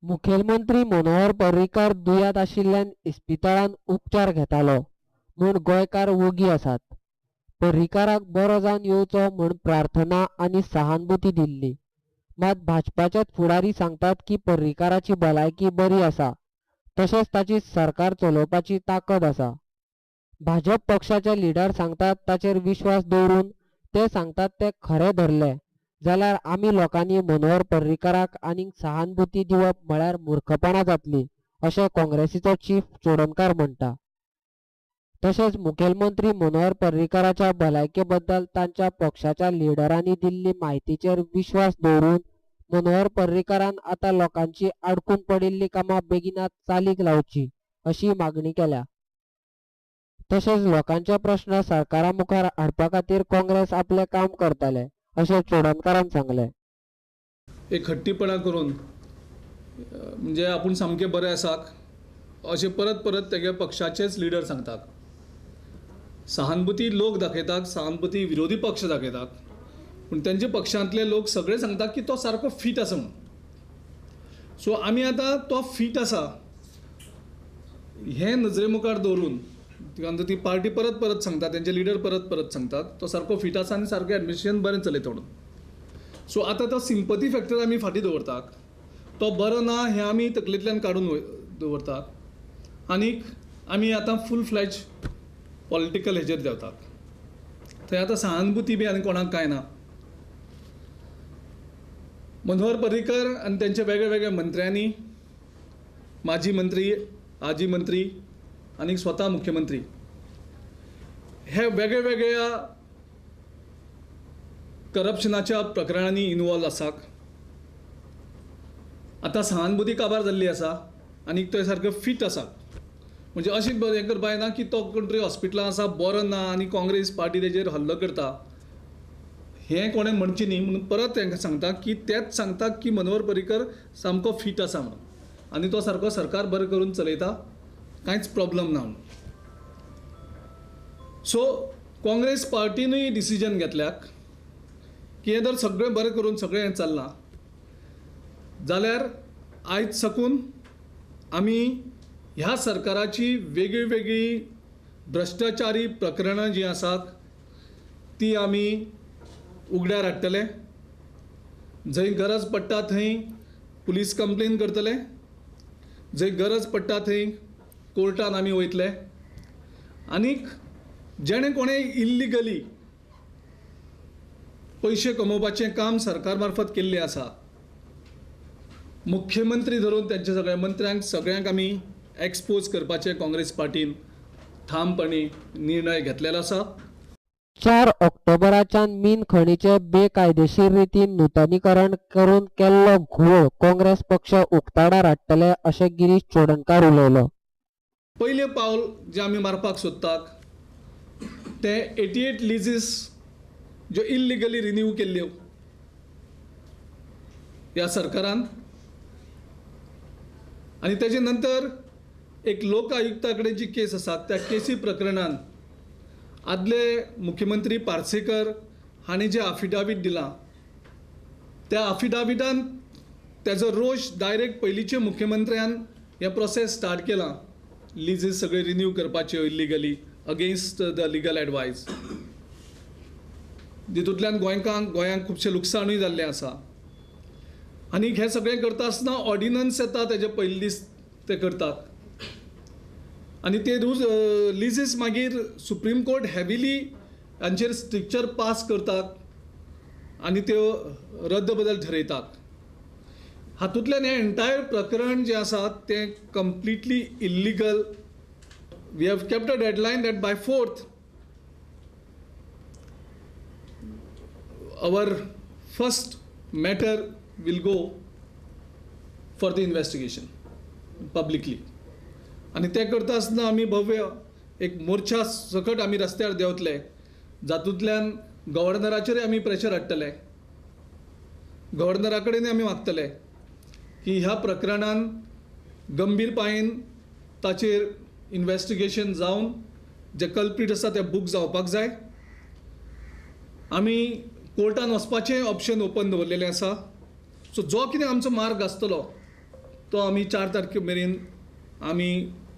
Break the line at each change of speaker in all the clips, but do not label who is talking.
मुखेलमंत्री मनोहर पर्रीकार दुयेंत आशिल्ल्यान इस्पितळांत उपचार घेतालो म्हूण गोंयकार वोगी आसात. पर्रीकाराक बरो जावन येवचो म्हूण प्रार्थना आनी सहानुभूती दिल्ली. मात भाजपाचेच फुडारी सांगतात की पर्रीकाराची भलायकी बरी आसा, तशेंच ताची सरकार चलोवपाची ताकद आसा. भाजप पक्षाचे लिडर सांगतात ताचेर विश्वास दवरून ते सांगतात ते खरें धरले जाल्यार आमी लोकांनी मनोहर पर्रीकाराक आनीक सहानुभूती दिवप म्हळ्यार मूर्खपणां जातली, अशें काँग्रेसीचो चीफ चोडणकार म्हणटा. तशेंच मुखेलमंत्री मनोहर पर्रीकाराच्या भलायके बद्दल तांच्या पक्षाच्या लिडरांनी दिल्ली म्हायतीचेर विश्वास दवरून मनोहर पर्रीकारान आतां लोकांची आडकून पडिल्ली कामां बेगिनात चालीक लावची अशी मागणी केल्या. तशेंच लोकांचे प्रश्न सरकारा मुखार हाडपा खातीर काँग्रेस आपलें काम करतले अशें चोडणकारान सांगलें.
एक हट्टीपणा करून म्हणजे आपूण सामके बरे आसात अशें परत परत तेगे पक्षाचेच लिडर सांगतात. सहानुभूती लोक दाखयतात, सहानुभूती विरोधी पक्ष दाखयतात, पूण तेंचे पक्षांतले लोक सगळे सांगतात की तो सारको फीट आसा म्हणून. सो आमी आतां तो फीट आसा हें नजरे मुखार दवरून ती पार्टी परत परत सांगता, तेंचे लिडर परत परत सांगतात तो सारको फीट आसा आनी सारकें एडमिनिस्ट्रेशन बरें चलयता म्हणून. सो आतां तो सिंपथी फॅक्टर आमी फाटीं दवरतात, तो बरो ना हें आमी तकलेंतल्यान काडून दवरतात आनीक आमी आतां फूल फ्लॅज पॉलिटिकल हेजेर देंवतात. थंय आतां सहानुभूती बी आनी कोणाक कांय ना. मनोहर पर्रीकर आनी तेंच्या वेगळ्या वेगळ्या मंत्र्यांनी, माजी मंत्री, आजी मंत्री आनी स्वता मुख्यमंत्री हे वेगळ्या वेगळ्या करप्शनाच्या प्रकरणांनी इन्वॉल्व आसात. आतां सहानुभूती काबार जाल्ली आसा आनी तो सारको फीट आसा. म्हणजे अशें हें करपाक जायना की तो कोण तरी हॉस्पिटलांत आसा बरो ना आनी काँग्रेस पार्टी तेजेर हल्लो करता, हें कोणें म्हणचें न्ही म्हणून परत तांकां सांगता की तेच सांगता की मनोहर पर्रीकर सामको फीट आसा म्हणून आनी तो सारको सरकार बरें करून चलयता, कांयच प्रॉब्लम ना म्हणून. सो काँग्रेस पार्टीनूय डिसिजन घेतल्याक की हें जर सगळें बरें करून सगळें हें चल्लां जाल्यार आयज साकून आमी ह्या सरकाराची वेगळी वेगळी भ्रश्टाचारी प्रकरणां जीं आसात ती आमी उगड्यार हाडटले. जंय गरज पडटा थंय पुलीस कंप्लेन करतले, जंय गरज पडटा थंय कोर्टान आमी वयतले आनीक जेणे कोणें इल्लिगली पयशे कमोवपाचें काम सरकार मार्फत केल्लें आसा, मुख्यमंत्री धरून तेंच्या सगळ्या मंत्र्यांक सगळ्यांक आमी एक्सपोज करपाचें काँग्रेस पार्टीन ठामपणी निर्णय घेतलेलो आसा.
4 ऑक्टोबराच्यान मीन खणीचे बेकायदेशीर रितीन नूतनीकरण करून केल्लो घुवळ काँग्रेस पक्ष उक्ताडार हाडटले अशें गिरीश चोडणकार उलयलो.
पयलें पावल जें आमी मारपाक सोदतात ते 88 लिजीस ज्यो इल्लिगली रिन्यू केल्ल्यो ह्या सरकारान आनी तेजे नंतर एक लोक आयुक्ता कडेन जी केस आसा त्या केसी प्रकरणान आदले मुख्यमंत्री पार्सेकर हांणी जे एफिडावीट दिलां त्या एफिडाविटान तेजो रोश डायरेक्ट पयलींच्या मुख्यमंत्र्यान हें प्रोसेस स्टार्ट केलां लिजीस सगळे रिन्यू करपाच्यो इल्लिगली अगेन्स्ट द लिगल एडवायस. जितूंतल्यान गोंयांक खुबशें लुकसाणूय जाल्लें आसा आनी हें सगळें करता आसतना ऑर्डिनन्स येता तेजे पयले दीस ते करतात आनी ते लिजीस मागीर सुप्रीम कोर्ट हेविली हांचेर स्ट्रिक्चर पास करतात आनी त्यो रद्द बदल ठरयतात. हातूंतल्यान हें एंटायर प्रकरण जें आसा तें completely illegal. We have kept a deadline that by 4th our first matter will go for the investigation publicly. आनी ते करता आसतना आमी भव्य एक मोर्चा सकट आमी रस्त्यार देंवतले, जातूंतल्यान गव्हर्नराचेर आमी प्रेशर हाडटले, गव्हर्नरा कडेन आमी मागतले की ह्या प्रकरणान गंभीरपणान ताचेर इन्वेस्टिगेशन जावन जे कल्प्रीट आसा ते बूक जावपाक जाय. आमी कोर्टान वचपाचें ऑप्शन ओपन दवरलेलें आसा. सो जो कितें आमचो मार्ग आसतलो तो आमी 4 तारखे मेरेन आमी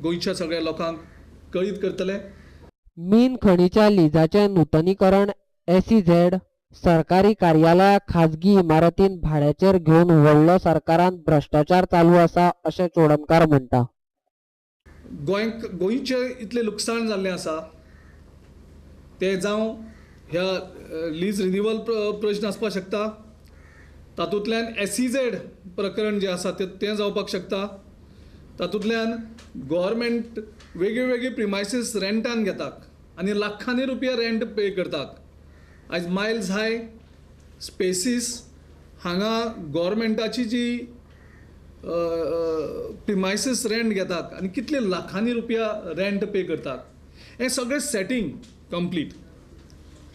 गोंयच्या सगळ्या लोकांक कळीत करतले.
मीन खणीच्या लिजाचे नूतनीकरण SEZ सरकारी कार्यालयां खाजगी इमारतीन भाड्याचेर घेवन व्हडलो सरकारान भ्रष्टाचार चालू आसा अशें चोडणकार म्हणटा.
गोंयचें इतलें लुकसाण जाल्लें आसा तें जावं ह्या लीज रिन्यूवल प्रश्न आसपाक शकता, तातूंतल्यान SEZ प्रकरण जें आसा तें जावपाक शकता, तातूंतल्यान गव्हर्मेंट वेगळी प्रिमायसीस रेंटान घेतात आनी लाखांनी रुपया रेंट पे करतात. आयज मायल्स हाय स्पेसीस हांगा गव्हर्मेंटाची जी प्रिमायसीस रेंट घेतात आनी कितले लाखांनी रुपया रेंट पे करतात, हें सगळें सेटींग कंप्लीट.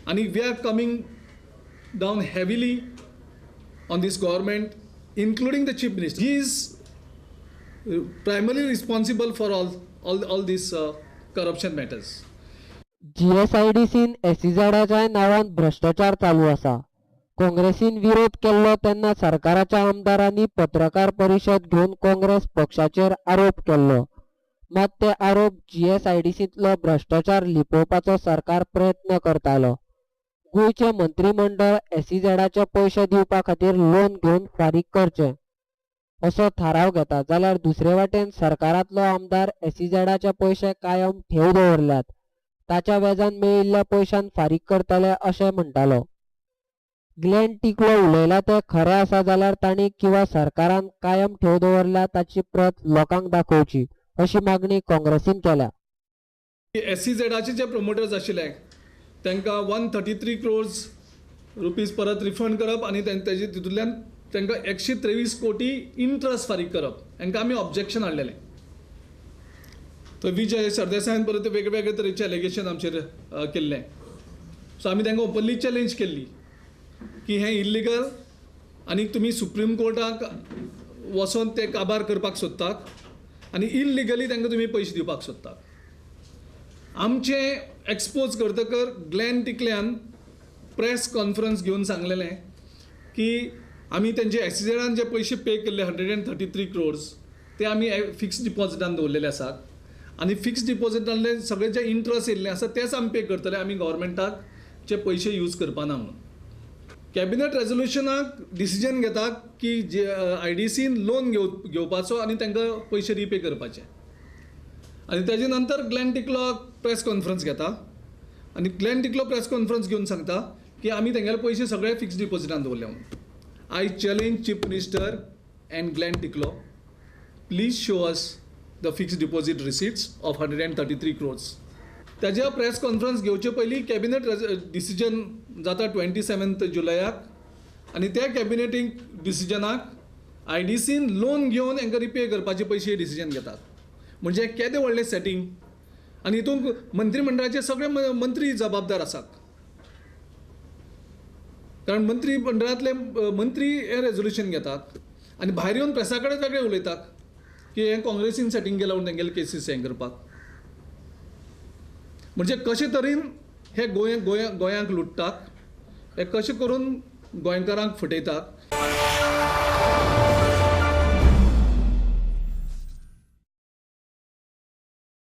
आनी we are coming down heavily on this government, including the chief minister. He is primarily responsible for all these corruption matters.
GSIDCन SEZच्या नांवान भ्रष्टाचार चालू आसा. काँग्रेसीन विरोध केल्लो तेन्ना सरकाराच्या आमदारांनी पत्रकार परिशद घेवन काँग्रेस पक्षाचेर आरोप केल्लो. मात ते आरोप GSIDCतलो भ्रष्टाचार लिपोवपाचो सरकार प्रयत्न करतालो. गोंयचे मंत्रिमंडळ SEZचे पयशे दिवपा खातीर लोन घेवन फारीक करचे असो थाराव घेता जाल्यार दुसरे वाटेन सरकारांतलो आमदार SEZचे पयशे कायम ठेव दवरल्यात, ताच्या व्याजान मेळिल्ल्या पयशान फारीक करतले अशें म्हणटालो. ग्लेन टिकलो उलयला ते खरें आसा जाल्यार तांणी किंवा सरकारान कायम ठेव दवरल्या ताची प्रत लोकांक दाखोवची अशी मागणी काँग्रेसीन केल्या.
SEZचे जे प्रमोटर्स आशिल्ले तांकां 133 crores रुपीज परत रिफंड करप आनी तेजे तितूंतल्यान तांकां 123 कोटी इंट्रस्ट फारीक करप, हांकां आमी ऑब्जेक्शन हाडलेलें. तर विजय सरदेसायान परत वेगवेगळे तरेचे एलिगेशन आमचेर केल्लें. सो आमी तांकां ओपनली चॅलेंज केल्ली की हें इल्लिगल आनी तुमी सुप्रीम कोर्टाक वचोन ते काबार करपाक सोदतात आनी इल्लिगली तांकां तुमी पयशे दिवपाक सोदतात. आमचें एक्सपोज करतकर ग्लेन टिकल्यान प्रेस कॉन्फरन्स घेवन सांगलेलें की आमी तेंचे SEZन जे पयशे पे केल्ले 133 crores ते आमी फिक्स डिपॉझिटान दवरलेले आसात आनी फिक्स डिपॉझिटांतले सगळे जे इंट्रस्ट येयल्ले आसा तेच आमी पे करतले, आमी गव्हर्मेंटाक जे पयशे यूज करपाना म्हणून. कॅबिनेट रेजोल्युशनाक डिसिजन घेतात की जे IDCन लोन घेवपाचो आनी तांकां पयशे रिपे करपाचे. आनी तेजे नंतर ग्लेन टिकलो प्रेस कॉन्फरन्स घेता आनी ग्लेन टिकलो प्रेस कॉन्फरन्स घेवन सांगता की आमी तेंगेले पयशे सगळे फिक्स डिपॉझिटान दवरले म्हणून. I challenge chief minister and ग्लेन टिकलो, please show us the fixed deposit receipts of 133 crores. तेज्या प्रेस कॉन्फरन्स घेवचे पयलीं कॅबिनेट डिसिजन जाता 27 जुलयाक आनी त्या कॅबिनेटींग डिसिजनाक IDCन लोन घेवन हांकां रिपे करपाचे पयशे डिसिजन घेतात. म्हणजे केदें व्हडलें सेटींग आनी हितूंक मंत्रिमंडळाचे सगळे मंत्री जबाबदार आसात. कारण मंत्रिमंडळांतले मंत्री हे रेजोल्युशन घेतात आनी भायर येवन प्रेसा कडेन वेगळे उलयतात की हें काँग्रेसीन सेटींग केलां म्हणून तेंगेले केसीस हें करपाक. म्हणजे कशे तरेन हे गोंयांक लुटतात, हे कशे करून गोंयकारांक फटयतात.